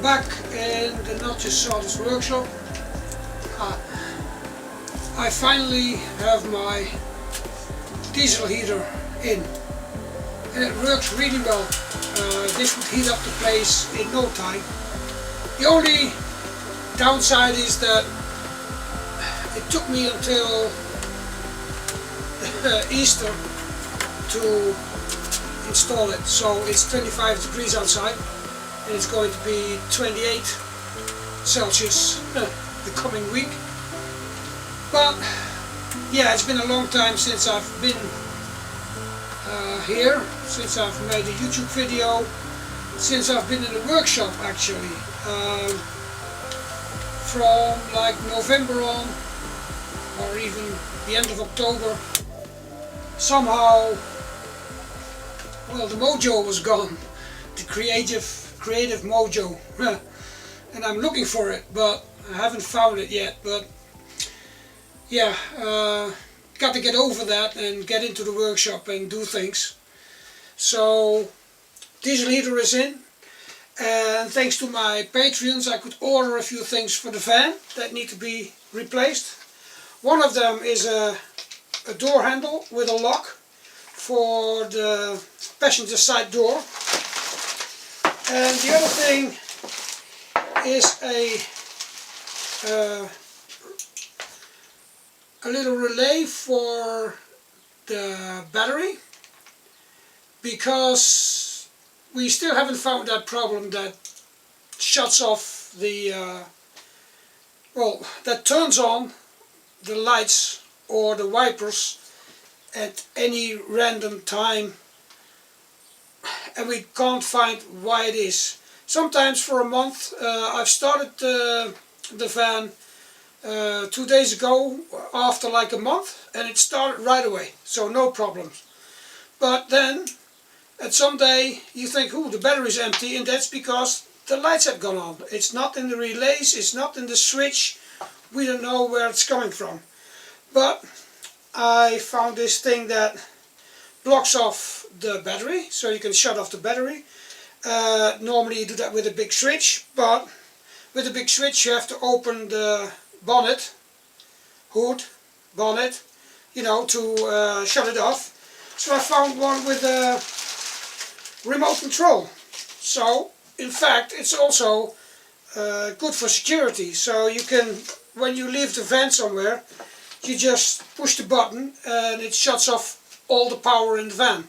I'm back in the Not Just Sawdust workshop. I finally have my diesel heater in, and it works really well. This would heat up the place in no time. The only downside is that it took me until Easter to install it. So it's 25 degrees outside and it's going to be 28 Celsius the coming week. But yeah, it's been a long time since I've been here, since I've made a YouTube video, since I've been in the workshop actually. From like November on, or even the end of October, somehow, well, the mojo was gone, the creative mojo, and I'm looking for it, but I haven't found it yet. But yeah, got to get over that and get into the workshop and do things. So diesel heater is in, and thanks to my Patreons I could order a few things for the van that need to be replaced. One of them is a door handle with a lock for the passenger side door, and the other thing is a little relay for the battery, because we still haven't found that problem that shuts off the well, that turns on the lights or the wipers at any random time, and we can't find why it is. Sometimes for a month. I've started the van 2 days ago after like a month, and it started right away, so no problems. But then at some day you think, oh, the battery's empty, and that's because the lights have gone on. It's not in the relays, it's not in the switch, we don't know where it's coming from. But I found this thing that blocks off the battery, so you can shut off the battery. Normally you do that with a big switch, but with a big switch you have to open the bonnet, hood, bonnet, you know, to shut it off. So I found one with a remote control. So in fact it's also good for security. So you can, when you leave the van somewhere, you just push the button and it shuts off all the power in the van.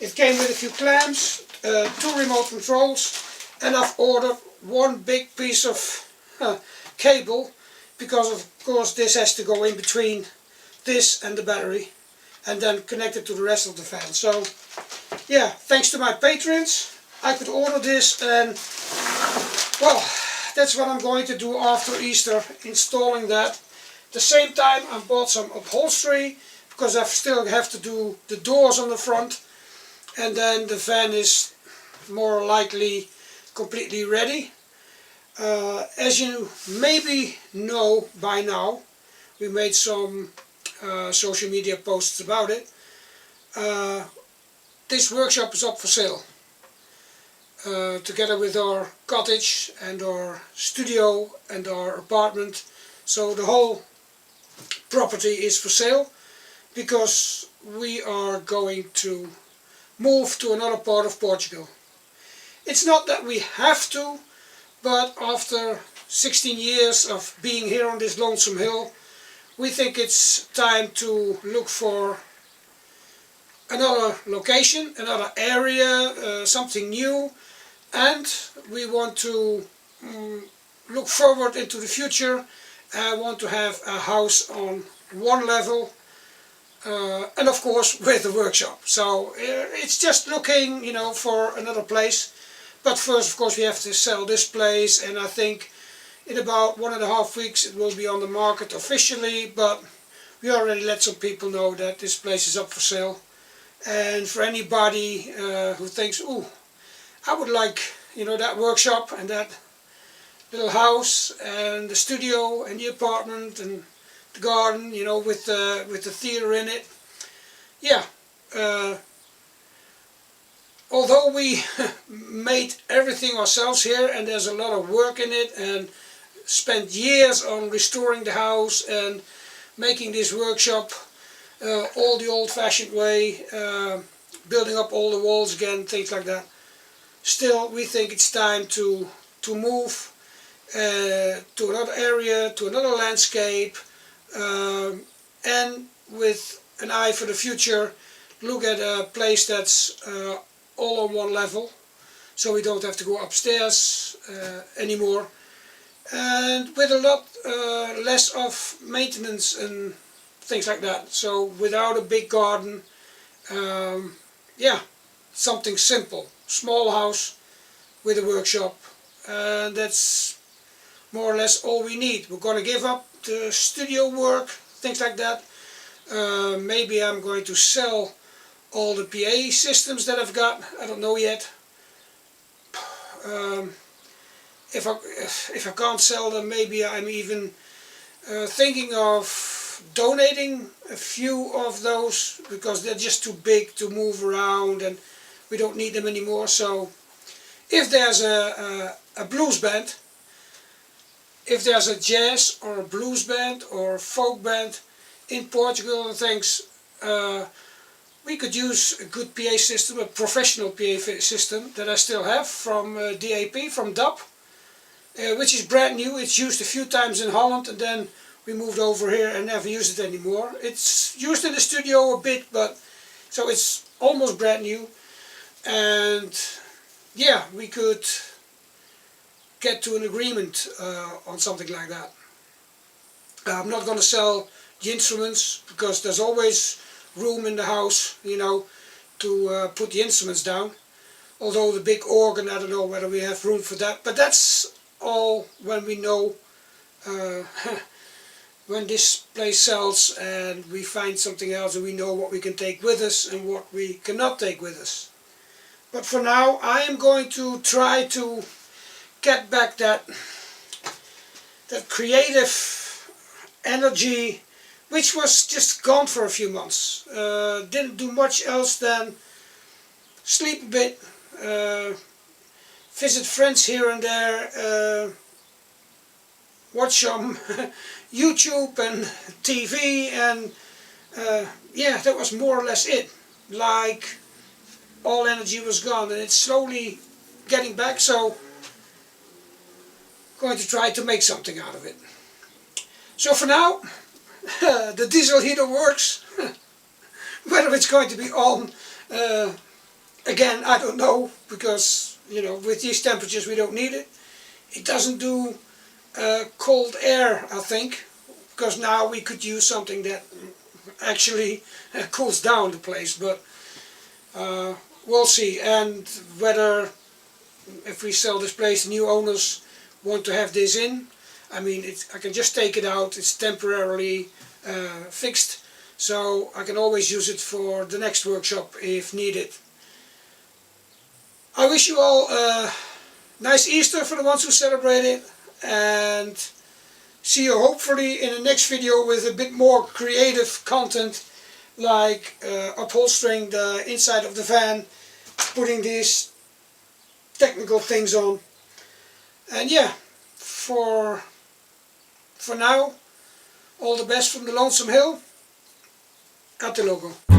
It came with a few clamps, 2 remote controls, and I've ordered one big piece of cable, because of course this has to go in between this and the battery and then connect it to the rest of the van. So yeah, thanks to my patrons I could order this, and well, that's what I'm going to do after Easter, installing that. At the same time I bought some upholstery, because I still have to do the doors on the front, and then the van is more likely completely ready. As you maybe know by now, we made some social media posts about it. This workshop is up for sale, together with our cottage and our studio and our apartment. So the whole property is for sale, because we are going to move to another part of Portugal. It's not that we have to, but after 16 years of being here on this lonesome hill, we think it's time to look for another location, another area, something new, and we want to look forward into the future. I want to have a house on one level, and of course with the workshop. So it's just looking, you know, for another place. But first, of course, we have to sell this place, and I think in about 1.5 weeks it will be on the market officially. But we already let some people know that this place is up for sale. And for anybody who thinks, ooh, I would like, you know, that workshop and that little house and the studio and the apartment and the garden, you know, with the theater in it. Yeah, although we made everything ourselves here, and there's a lot of work in it, and spent years on restoring the house and making this workshop all the old-fashioned way, building up all the walls again, things like that. Still, we think it's time to move to another area, to another landscape, and with an eye for the future, look at a place that's all on one level, so we don't have to go upstairs anymore, and with a lot less of maintenance and things like that. So without a big garden, yeah, something simple, small house with a workshop, and that's more or less all we need. We're going to give up the studio work, things like that. Maybe I'm going to sell all the PA systems that I've got. I don't know yet. If I can't sell them, maybe I'm even thinking of donating a few of those, because they're just too big to move around and we don't need them anymore. So if there's a blues band, if there's a jazz or a blues band or a folk band in Portugal and things, we could use a good PA system, a professional PA system that I still have from DAP, from DAP, which is brand new. It's used a few times in Holland, and then we moved over here and never used it anymore. It's used in the studio a bit, but so it's almost brand new. And yeah, we could get to an agreement on something like that. I'm not going to sell the instruments, because there's always room in the house, you know, to put the instruments down. Although the big organ, I don't know whether we have room for that, but that's all when we know when this place sells and we find something else and we know what we can take with us and what we cannot take with us. But for now, I am going to try to get back that creative energy, which was just gone for a few months. Didn't do much else than sleep a bit, visit friends here and there, watch some YouTube and TV, and yeah, that was more or less it. Like, all energy was gone, and it's slowly getting back, so going to try to make something out of it. So for now, the diesel heater works. Whether it's going to be on again, I don't know, because, you know, with these temperatures we don't need it. It doesn't do cold air, I think, because now we could use something that actually cools down the place, but we'll see. And whether, if we sell this place, the new owners want to have this in. I mean, I can just take it out, it's temporarily fixed, so I can always use it for the next workshop if needed. I wish you all a nice Easter for the ones who celebrate it, and see you hopefully in the next video with a bit more creative content, like upholstering the inside of the van, putting these technical things on. And yeah, for now, all the best from the Lonesome Hill. Até logo.